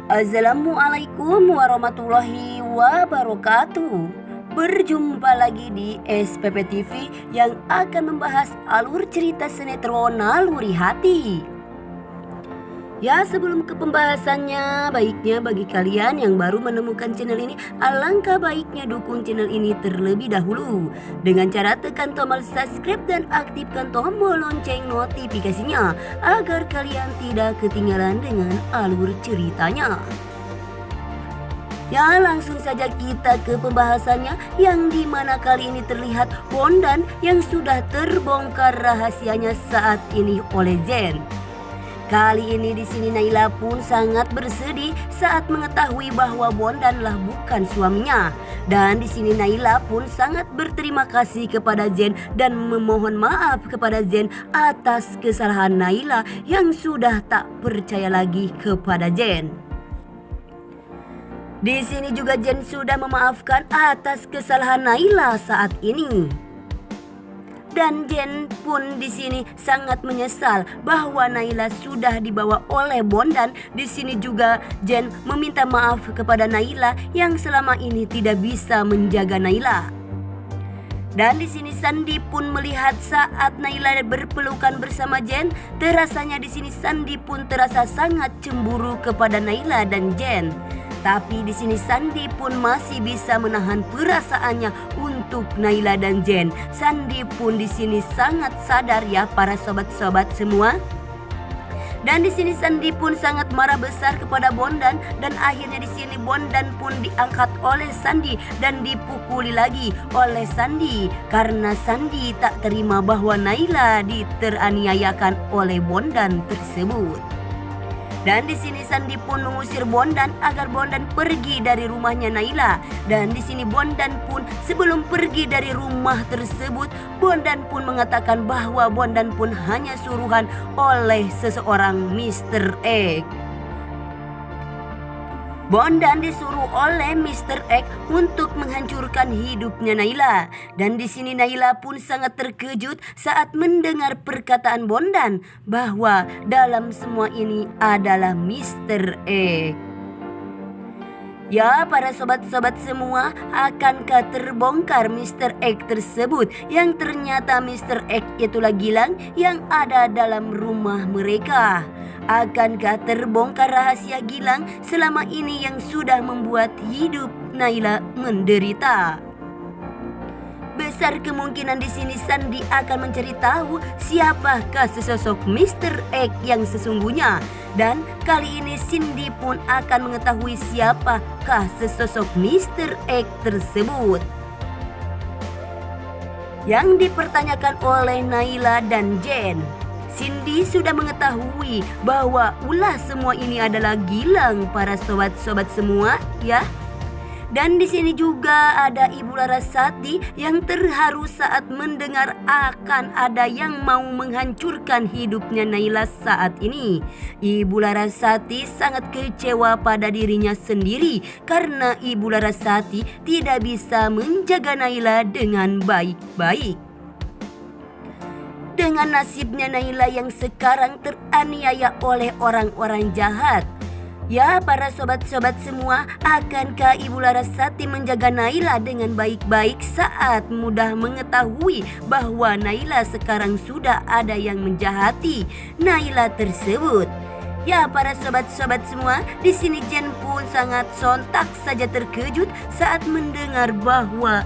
Assalamualaikum warahmatullahi wabarakatuh. Berjumpa lagi di SPP TV yang akan membahas alur cerita sinetron Naluri Hati. Ya, sebelum ke pembahasannya, baiknya bagi kalian yang baru menemukan channel ini, alangkah baiknya dukung channel ini terlebih dahulu dengan cara tekan tombol subscribe dan aktifkan tombol lonceng notifikasinya agar kalian tidak ketinggalan dengan alur ceritanya. Ya, langsung saja kita ke pembahasannya, yang dimana kali ini terlihat Bondan yang sudah terbongkar rahasianya saat ini oleh Jen. Kali ini di sini Naila pun sangat bersedih saat mengetahui bahwa Bondanlah bukan suaminya. Dan di sini Naila pun sangat berterima kasih kepada Jen dan memohon maaf kepada Jen atas kesalahan Naila yang sudah tak percaya lagi kepada Jen. Di sini juga Jen sudah memaafkan atas kesalahan Naila saat ini. Dan Jen pun di sini sangat menyesal bahwa Naila sudah dibawa oleh Bondan. Di sini juga Jen meminta maaf kepada Naila yang selama ini tidak bisa menjaga Naila. Dan di sini Sandi pun melihat saat Naila berpelukan bersama Jen, terasanya di sini Sandi pun terasa sangat cemburu kepada Naila dan Jen. Tapi di sini Sandi pun masih bisa menahan perasaannya untuk Naila dan Jen. Sandi pun di sini sangat sadar ya para sobat-sobat semua. Dan di sini Sandi pun sangat marah besar kepada Bondan dan akhirnya di sini Bondan pun diangkat oleh Sandi dan dipukuli lagi oleh Sandi karena Sandi tak terima bahwa Naila teraniayakan oleh Bondan tersebut. Dan di sini Sandi pun mengusir Bondan agar Bondan pergi dari rumahnya Naila. Dan di sini Bondan pun sebelum pergi dari rumah tersebut, Bondan pun mengatakan bahwa Bondan pun hanya suruhan oleh seseorang Mr. X. Bondan disuruh oleh Mr. X untuk menghancurkan hidupnya Naila. Dan di sini Naila pun sangat terkejut saat mendengar perkataan Bondan bahwa dalam semua ini adalah Mr. X. Ya, para sobat-sobat semua, akankah terbongkar Mr. X tersebut yang ternyata Mr. X itulah Gilang yang ada dalam rumah mereka? Akankah terbongkar rahasia Gilang selama ini yang sudah membuat hidup Naila menderita? Besar kemungkinan di sini Sandi akan mencari tahu siapakah sesosok Mr. X yang sesungguhnya. Dan kali ini Cindy pun akan mengetahui siapakah sesosok Mr. X tersebut. Yang dipertanyakan oleh Naila dan Jen. Cindy sudah mengetahui bahwa ulah semua ini adalah Gilang para sobat-sobat semua ya. Dan di sini juga ada Ibu Larasati yang terharu saat mendengar akan ada yang mau menghancurkan hidupnya Naila saat ini. Ibu Larasati sangat kecewa pada dirinya sendiri karena Ibu Larasati tidak bisa menjaga Naila dengan baik-baik. Dengan nasibnya Naila yang sekarang teraniaya oleh orang-orang jahat. Ya, para sobat-sobat semua, akankah Ibu Larasati menjaga Naila dengan baik-baik saat mudah mengetahui bahwa Naila sekarang sudah ada yang menjahati Naila tersebut? Ya, para sobat-sobat semua, di sini Jen pun sangat sontak saja terkejut saat mendengar bahwa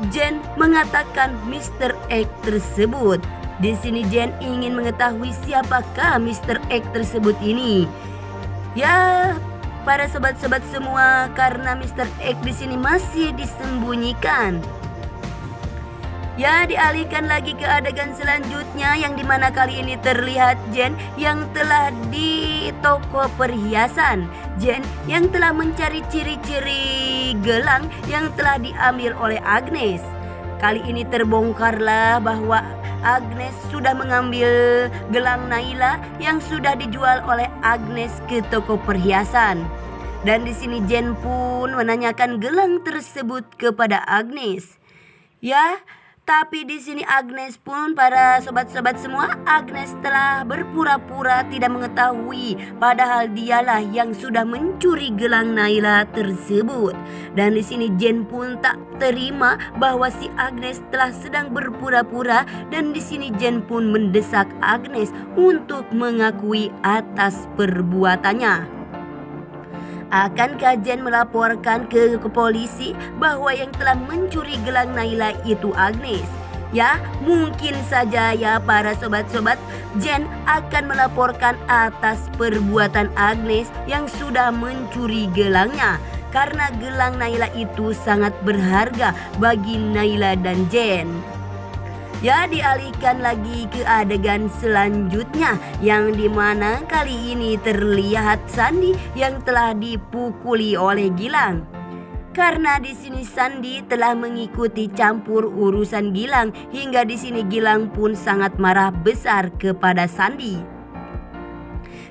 Jen mengatakan Mr. X tersebut. Di sini Jen ingin mengetahui siapakah Mr. X tersebut ini. Ya, para sobat-sobat semua, karena Mr. X di sini masih disembunyikan. Ya, dialihkan lagi ke adegan selanjutnya yang dimana kali ini terlihat Jen yang telah di toko perhiasan. Jen yang telah mencari ciri-ciri gelang yang telah diambil oleh Agnes. Kali ini terbongkarlah bahwa Agnes sudah mengambil gelang Naila yang sudah dijual oleh Agnes ke toko perhiasan. Dan di sini Jen pun menanyakan gelang tersebut kepada Agnes. Ya, Tapi di sini Agnes pun, para sobat-sobat semua, Agnes telah berpura-pura tidak mengetahui, padahal dialah yang sudah mencuri gelang Naila tersebut. Dan di sini Jen pun tak terima bahwa si Agnes telah sedang berpura-pura, dan di sini Jen pun mendesak Agnes untuk mengakui atas perbuatannya. Akankah Jen melaporkan ke polisi bahwa yang telah mencuri gelang Naila itu Agnes? Ya, mungkin saja ya para sobat-sobat, Jen akan melaporkan atas perbuatan Agnes yang sudah mencuri gelangnya. Karena gelang Naila itu sangat berharga bagi Naila dan Jen. Ya, dialihkan lagi ke adegan selanjutnya, yang dimana kali ini terlihat Sandi yang telah dipukuli oleh Gilang. Karena di sini Sandi telah mengikuti campur urusan Gilang, hingga di sini Gilang pun sangat marah besar kepada Sandi.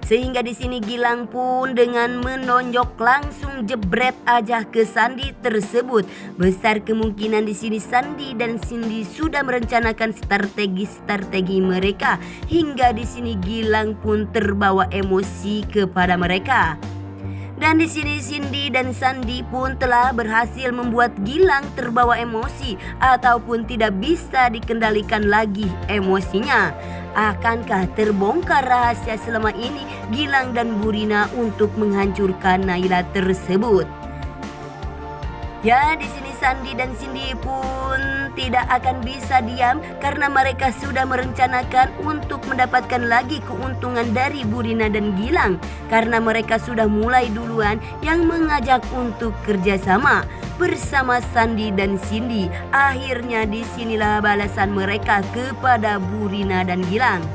Sehingga di sini Gilang pun dengan menonjok langsung jebret aja ke Sandi tersebut. Besar kemungkinan di sini Sandi dan Cindy sudah merencanakan strategi mereka, hingga di sini Gilang pun terbawa emosi kepada mereka. Dan di sini Cindy dan Sandi pun telah berhasil membuat Gilang terbawa emosi ataupun tidak bisa dikendalikan lagi emosinya. Akankah terbongkar rahasia selama ini Gilang dan Burina untuk menghancurkan Naila tersebut? Ya, di sini Sandi dan Cindy pun tidak akan bisa diam karena mereka sudah merencanakan untuk mendapatkan lagi keuntungan dari Burina dan Gilang, karena mereka sudah mulai duluan yang mengajak untuk kerjasama bersama Sandi dan Cindy. Akhirnya disinilah balasan mereka kepada Burina dan Gilang.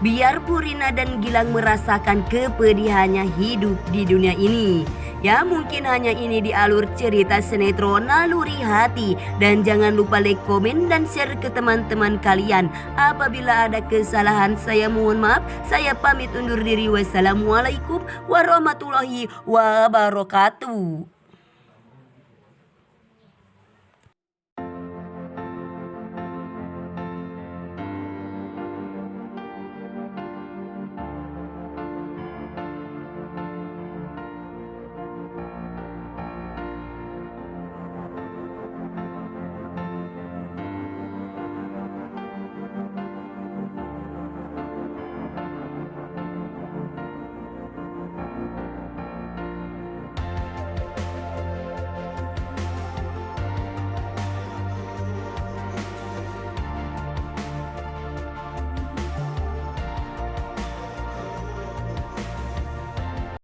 Biar Burina dan Gilang merasakan kepedihannya hidup di dunia ini. Ya, mungkin hanya ini di alur cerita sinetron Naluri Hati. Dan jangan lupa like, komen, dan share ke teman-teman kalian. Apabila ada kesalahan, saya mohon maaf. Saya pamit undur diri. Wassalamualaikum warahmatullahi wabarakatuh.